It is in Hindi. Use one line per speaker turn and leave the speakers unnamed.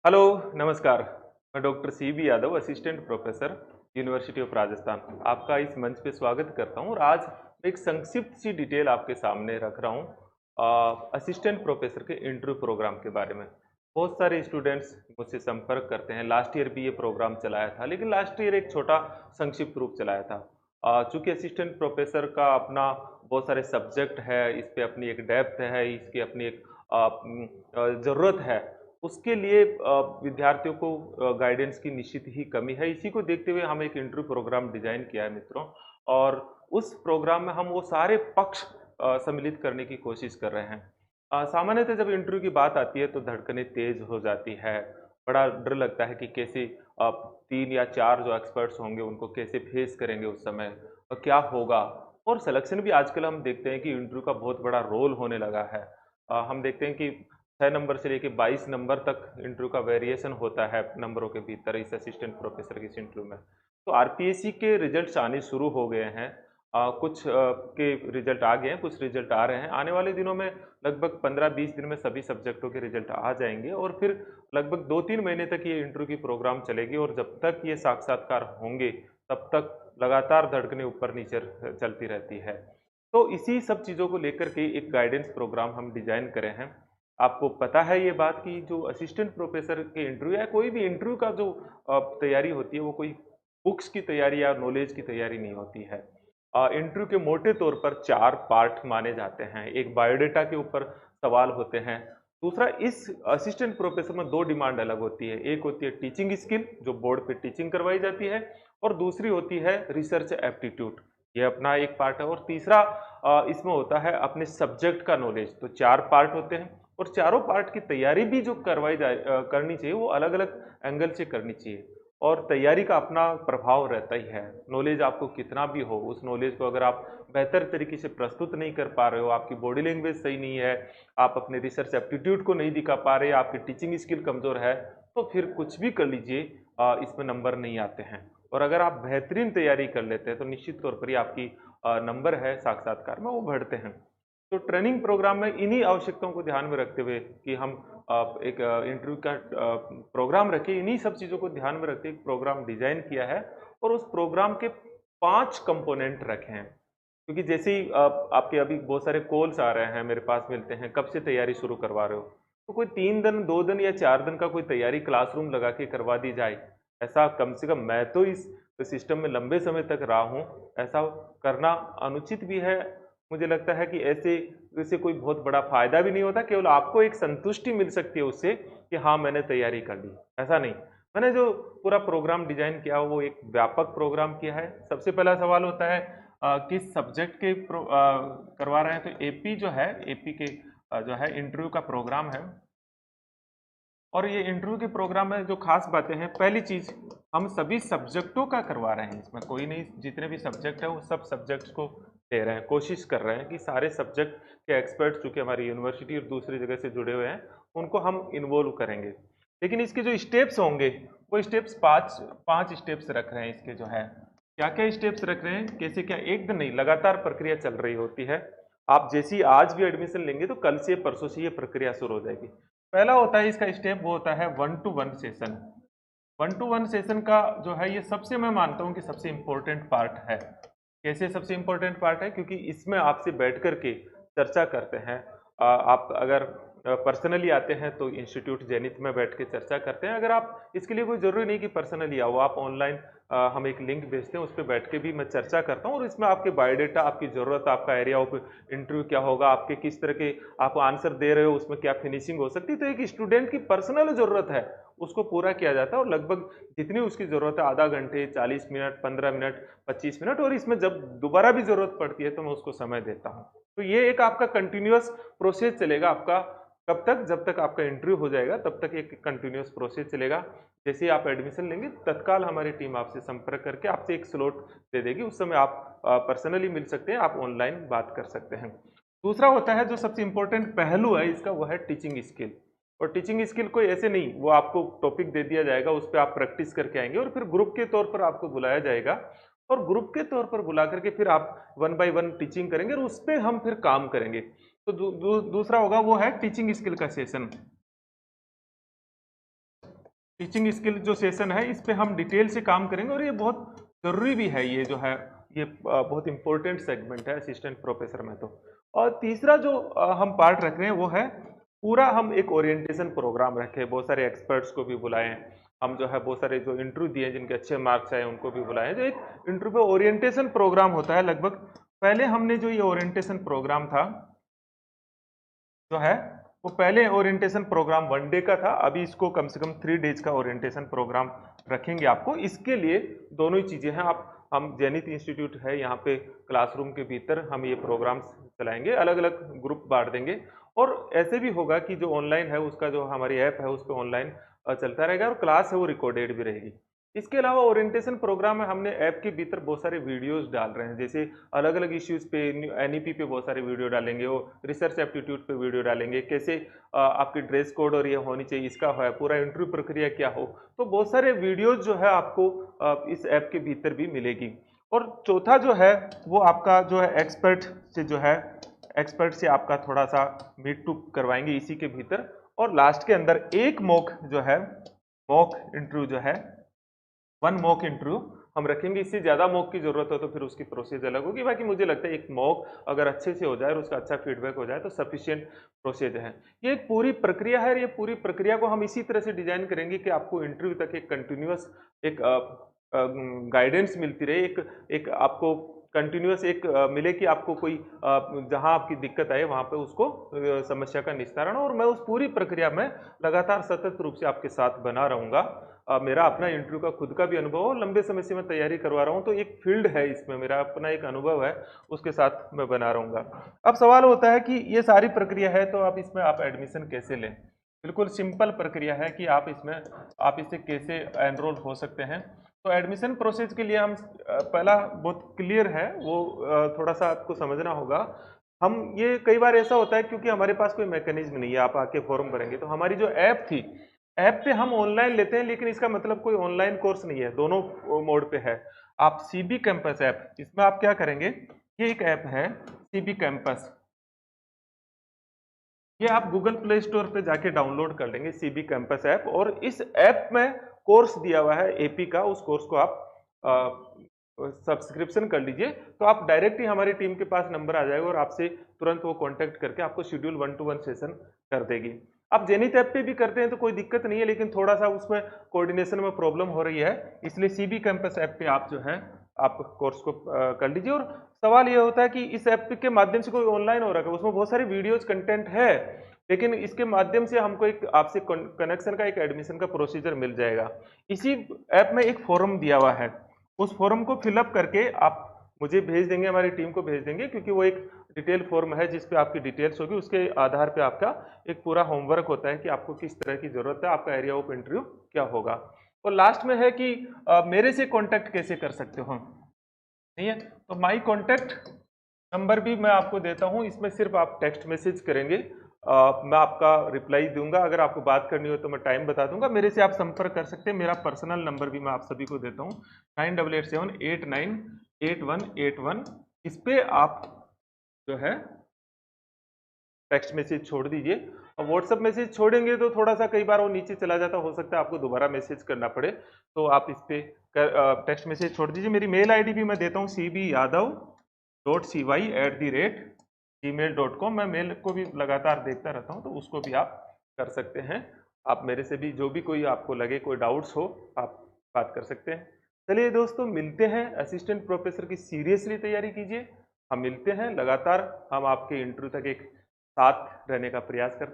हेलो, नमस्कार। मैं doctor C B Yadav, assistant professor, university of Rajasthan. आपका इस मंच पे स्वागत करता हूँ और आज मैं एक संक्षिप्त सी डिटेल आपके सामने रख रहा हूँ असिस्टेंट प्रोफेसर के इंटरव्यू प्रोग्राम के बारे में। बहुत सारे स्टूडेंट्स मुझसे संपर्क करते हैं। लास्ट ईयर भी ये प्रोग्राम चलाया था, लेकिन लास्ट ईयर एक छोटा संक्षिप्त रूप चलाया था। चूँकि असिस्टेंट प्रोफेसर का अपना बहुत सारे सब्जेक्ट है, इस पे अपनी एक डेप्थ है, इसकी अपनी एक ज़रूरत है। उसके लिए विद्यार्थियों को गाइडेंस की निश्चित ही कमी है। इसी को देखते हुए हम एक इंटरव्यू प्रोग्राम डिजाइन किया है मित्रों, और उस प्रोग्राम में हम वो सारे पक्ष सम्मिलित करने की कोशिश कर रहे हैं। सामान्यतः जब इंटरव्यू की बात आती है तो धड़कनें तेज हो जाती है। बड़ा डर लगता है कि कैसे 3 या 4 जो एक्सपर्ट्स होंगे उनको कैसे फेस करेंगे उस समय, और क्या होगा। और सिलेक्शन भी आजकल हम देखते हैं कि इंटरव्यू का बहुत बड़ा रोल होने लगा है। हम देखते हैं कि 6 नंबर से लेके 22 नंबर तक इंटरव्यू का वेरिएशन होता है नंबरों के भीतर इस असिस्टेंट प्रोफेसर के इस इंटरव्यू में। तो आरपीएससी के रिजल्ट्स आने शुरू हो गए हैं। कुछ के रिजल्ट आ गए हैं, कुछ रिजल्ट आ रहे हैं। आने वाले दिनों में लगभग 15-20 दिन में सभी सब्जेक्टों के रिजल्ट आ जाएंगे, और फिर लगभग 2-3 महीने तक ये इंटरव्यू की प्रोग्राम चलेगी, और जब तक ये साक्षात्कार होंगे तब तक लगातार धड़कनें ऊपर नीचे चलती रहती है। तो इसी सब चीज़ों को लेकर के एक गाइडेंस प्रोग्राम हम डिजाइन करे हैं। आपको पता है ये बात कि जो असिस्टेंट प्रोफेसर के इंटरव्यू या कोई भी इंटरव्यू का जो तैयारी होती है वो कोई बुक्स की तैयारी या नॉलेज की तैयारी नहीं होती है। इंटरव्यू के मोटे तौर पर 4 पार्ट माने जाते हैं। एक बायोडेटा के ऊपर सवाल होते हैं। दूसरा, इस असिस्टेंट प्रोफेसर में 2 डिमांड अलग होती है। एक होती है टीचिंग स्किल, जो बोर्ड पे टीचिंग करवाई जाती है, और दूसरी होती है रिसर्च एप्टीट्यूड। ये अपना एक पार्ट है। और तीसरा इसमें होता है अपने सब्जेक्ट का नॉलेज। तो 4 पार्ट होते हैं, और चारों पार्ट की तैयारी भी जो करनी चाहिए वो अलग-अलग एंगल से करनी चाहिए। और तैयारी का अपना प्रभाव रहता ही है। नॉलेज आपको कितना भी हो, उस नॉलेज को अगर आप बेहतर तरीके से प्रस्तुत नहीं कर पा रहे हो, आपकी बॉडी लैंग्वेज सही नहीं है, आप अपने रिसर्च एप्टीट्यूड को नहीं दिखा पा रहे, आपकी टीचिंग स्किल कमज़ोर है, तो फिर कुछ भी कर लीजिए, इसमें नंबर नहीं आते हैं। और अगर आप बेहतरीन तैयारी कर लेते हैं तो निश्चित तौर पर ही आपकी नंबर है साक्षात्कार में वो बढ़ते हैं। तो ट्रेनिंग प्रोग्राम में इन्हीं आवश्यकताओं को ध्यान में रखते हुए कि हम एक इंटरव्यू का प्रोग्राम रखें, इन्हीं सब चीज़ों को ध्यान में रखते एक प्रोग्राम डिजाइन किया है, और उस प्रोग्राम के 5 कंपोनेंट रखे हैं। क्योंकि जैसे ही आपके अभी बहुत सारे कॉल्स आ रहे हैं, मेरे पास मिलते हैं, कब से तैयारी शुरू करवा रहे हो? तो कोई 3 दिन, 2 दिन या 4 दिन का कोई तैयारी क्लासरूम लगा के करवा दी जाए, ऐसा कम से कम मैं तो इस सिस्टम में लंबे समय तक रहा हूँ, ऐसा करना अनुचित भी है। मुझे लगता है कि ऐसे इससे कोई बहुत बड़ा फायदा भी नहीं होता, केवल आपको एक संतुष्टि मिल सकती है उससे कि हाँ, मैंने तैयारी कर ली। ऐसा नहीं, मैंने जो पूरा प्रोग्राम डिजाइन किया वो एक व्यापक प्रोग्राम किया है। सबसे पहला सवाल होता है किस सब्जेक्ट के करवा रहे हैं। तो एपी जो है, एपी के जो है इंटरव्यू का प्रोग्राम है। और ये इंटरव्यू के प्रोग्राम में जो खास बातें हैं, पहली चीज, हम सभी सब्जेक्टों का करवा रहे हैं। इसमें कोई नहीं, जितने भी सब्जेक्ट है वो सब सब्जेक्ट्स को ले रहे हैं। कोशिश कर रहे हैं कि सारे सब्जेक्ट के एक्सपर्ट्स चूंकि हमारी यूनिवर्सिटी और दूसरी जगह से जुड़े हुए हैं, उनको हम इन्वॉल्व करेंगे। लेकिन इसके जो स्टेप्स होंगे वो स्टेप्स पाँच पाँच स्टेप्स रख रहे हैं। इसके जो है क्या क्या स्टेप्स रख रहे हैं, कैसे क्या, एक दिन नहीं, लगातार प्रक्रिया चल रही होती है। आप जैसी आज भी एडमिशन लेंगे तो कल से परसों से ये प्रक्रिया शुरू हो जाएगी। पहला होता है इसका स्टेप, वो होता है 1-to-1 सेशन। 1-to-1 सेशन का जो है ये सबसे, मैं मानता हूँ कि सबसे इंपॉर्टेंट पार्ट है। कैसे सबसे इंपॉर्टेंट पार्ट है? क्योंकि इसमें आपसे बैठ करके चर्चा करते हैं। आप अगर पर्सनली आते हैं तो इंस्टीट्यूट जेनिथ में बैठ के चर्चा करते हैं। अगर आप, इसके लिए कोई ज़रूरी नहीं कि पर्सनली आओ, आप ऑनलाइन हम एक लिंक भेजते हैं, उस पर बैठ के भी मैं चर्चा करता हूँ, और इसमें आपके बायोडेटा, आपकी ज़रूरत, आपका एरिया ऑफ इंटरव्यू क्या होगा, आपके किस तरह के आप आंसर दे रहे हो, उसमें क्या फिनिशिंग हो सकती है। तो एक स्टूडेंट की पर्सनल ज़रूरत है उसको पूरा किया जाता है, और लगभग जितनी उसकी ज़रूरत है, आधा घंटे, 40 मिनट, 15 मिनट, 25 मिनट, और इसमें जब दोबारा भी ज़रूरत पड़ती है तो मैं उसको समय देता हूँ। तो ये एक आपका कंटिन्यूअस प्रोसेस चलेगा आपका। कब तक? जब तक आपका इंटरव्यू हो जाएगा तब तक एक कंटिन्यूअस प्रोसेस चलेगा। जैसे ही आप एडमिशन लेंगे तत्काल हमारी टीम आपसे संपर्क करके आपसे एक स्लॉट दे देगी। उस समय आप पर्सनली मिल सकते हैं, आप ऑनलाइन बात कर सकते हैं। दूसरा होता है जो सबसे इंपॉर्टेंट पहलू है इसका, वो है टीचिंग स्किल। और टीचिंग स्किल कोई ऐसे नहीं, वो आपको टॉपिक दे दिया जाएगा, उस पर आप प्रैक्टिस करके आएंगे, और फिर ग्रुप के तौर पर आपको बुलाया जाएगा, और ग्रुप के तौर पर बुला करके फिर आप 1 बाय 1 टीचिंग करेंगे, और उस पर हम फिर काम करेंगे। तो दूसरा होगा वो है टीचिंग स्किल का सेशन। टीचिंग स्किल जो सेशन है इस पे हम डिटेल से काम करेंगे और ये बहुत ज़रूरी भी है, ये जो है ये बहुत इंपॉर्टेंट सेगमेंट है असिस्टेंट प्रोफेसर में तो। और तीसरा जो हम पार्ट रख रहे हैं वो है पूरा हम एक ओरिएंटेशन प्रोग्राम रखे, बहुत सारे एक्सपर्ट्स को भी बुलाएं हम, जो है बहुत सारे जो इंटरव्यू दिए जिनके अच्छे मार्क्स आए उनको भी बुलाएं। जो एक इंटरव्यू ओरिएंटेशन प्रोग्राम होता है, लगभग पहले हमने जो ये ओरिएंटेशन प्रोग्राम था जो है वो पहले ओरिएंटेशन प्रोग्राम 1 डे का था, अभी इसको कम से कम 3 डेज का ओरिएंटेशन प्रोग्राम रखेंगे आपको। इसके लिए दोनों ही चीज़ें हैं, आप हम जेनिथ इंस्टीट्यूट है यहाँ पे क्लासरूम के भीतर हम ये प्रोग्राम्स चलाएंगे, अलग अलग ग्रुप बांट देंगे और ऐसे भी होगा कि जो ऑनलाइन है उसका जो हमारी ऐप है उस पर ऑनलाइन चलता रहेगा और क्लास है वो रिकॉर्डेड भी रहेगी। इसके अलावा ओरिएंटेशन प्रोग्राम में हमने ऐप के भीतर बहुत सारे वीडियोस डाल रहे हैं, जैसे अलग अलग इश्यूज पे एनईपी पे बहुत सारे वीडियो डालेंगे, वो रिसर्च एप्टीट्यूड पे वीडियो डालेंगे, कैसे आपकी ड्रेस कोड और ये होनी चाहिए इसका है, पूरा इंटरव्यू प्रक्रिया क्या हो, तो बहुत सारे वीडियोज जो है आपको इस ऐप के भीतर भी मिलेगी। और चौथा जो है वो आपका जो है एक्सपर्ट से आपका थोड़ा सा मीट टू करवाएंगे इसी के भीतर, और लास्ट के अंदर एक मॉक इंटरव्यू जो है 1 मॉक इंटरव्यू हम रखेंगे। इससे ज़्यादा मॉक की जरूरत हो तो फिर उसकी प्रोसेस अलग होगी, बाकी मुझे लगता है एक मॉक अगर अच्छे से हो जाए और उसका अच्छा फीडबैक हो जाए तो सफिशिएंट प्रोसेस है। ये एक पूरी प्रक्रिया है, ये पूरी प्रक्रिया को हम इसी तरह से डिजाइन करेंगे कि आपको इंटरव्यू तक एक कंटिन्यूअस एक गाइडेंस मिलती रहे, एक आपको कंटिन्यूअस एक मिले कि आपको कोई जहां आपकी दिक्कत आए वहां पे उसको समस्या का निस्तारण, और मैं उस पूरी प्रक्रिया में लगातार सतत रूप से आपके साथ बना रहूंगा। मेरा अपना इंटरव्यू का खुद का भी अनुभव और लंबे समय से मैं तैयारी करवा रहा हूं, तो एक फील्ड है इसमें, मेरा अपना एक अनुभव है, उसके साथ मैं बना रहूंगा। अब सवाल होता है कि ये सारी प्रक्रिया है तो आप इसमें आप एडमिशन कैसे लें। बिल्कुल सिंपल प्रक्रिया है कि आप इसे कैसे एनरोल हो सकते हैं। तो एडमिशन प्रोसेस के लिए हम पहला बहुत क्लियर है वो थोड़ा सा आपको समझना होगा। हम ये कई बार ऐसा होता है क्योंकि हमारे पास कोई मैकेनिज्म नहीं है, आप आके फॉर्म भरेंगे, तो हमारी जो ऐप थी, ऐप पे हम ऑनलाइन लेते हैं लेकिन इसका मतलब कोई ऑनलाइन कोर्स नहीं है, दोनों मोड पे है। आप सीबी कैंपस ऐप, इसमें आप क्या करेंगे, ये एक ऐप है सीबी कैंपस, ये आप गूगल प्ले स्टोर पे जाके डाउनलोड कर लेंगे सीबी कैंपस ऐप, और इस ऐप में कोर्स दिया हुआ है एपी का, उस कोर्स को आप सब्सक्रिप्शन कर लीजिए तो आप डायरेक्ट ही हमारी टीम के पास नंबर आ जाएगा और आपसे तुरंत वो कांटेक्ट करके आपको शेड्यूल 1-to-1 सेशन कर देगी। आप जेनिथ ऐप पे भी करते हैं तो कोई दिक्कत नहीं है, लेकिन थोड़ा सा उसमें कोऑर्डिनेशन में प्रॉब्लम हो रही है, इसलिए सीबी कैंपस ऐप पे आप जो है आप कोर्स को कर लीजिए। और सवाल ये होता है कि इस ऐप के माध्यम से कोई ऑनलाइन हो रहा है, उसमें बहुत सारी वीडियोज कंटेंट है, लेकिन इसके माध्यम से हमको एक आपसे कनेक्शन का एक एडमिशन का प्रोसीजर मिल जाएगा। इसी ऐप में एक फॉर्म दिया हुआ है, उस फॉर्म को फिलअप करके आप मुझे भेज देंगे, हमारी टीम को भेज देंगे, क्योंकि वो एक डिटेल फॉर्म है जिस पे आपकी डिटेल्स होगी, उसके आधार पे आपका एक पूरा होमवर्क होता है कि आपको किस तरह की जरूरत है, आपका एरिया ऑफ इंटरव्यू क्या होगा। और लास्ट में है कि मेरे से कॉन्टैक्ट कैसे कर सकते हो, नहीं है तो माई कॉन्टैक्ट नंबर भी मैं आपको देता हूं, इसमें सिर्फ आप टेक्स्ट मैसेज करेंगे, मैं आपका रिप्लाई दूंगा, अगर आपको बात करनी हो तो मैं टाइम बता दूंगा, मेरे से आप संपर्क कर सकते हैं। मेरा पर्सनल नंबर भी मैं आप सभी को देता हूं 9887898181, इस पे आप जो है टेक्स्ट मैसेज छोड़ दीजिए। और व्हाट्सएप मैसेज छोड़ेंगे तो थोड़ा सा कई बार वो नीचे चला जाता, हो सकता है आपको दोबारा मैसेज करना पड़े, तो आप इस पे टेक्स्ट मैसेज छोड़ दीजिए। मेरी मेल आईडी भी मैं देता हूँ cbyadov.cy@gmail.com, मैं मेल को भी लगातार देखता रहता हूँ, तो उसको भी आप कर सकते हैं। आप मेरे से भी जो भी कोई आपको लगे कोई डाउट्स हो आप बात कर सकते हैं। चलिए दोस्तों, मिलते हैं, असिस्टेंट प्रोफेसर की सीरियसली तैयारी कीजिए, हम मिलते हैं, लगातार हम आपके इंटरव्यू तक एक साथ रहने का प्रयास करते हैं।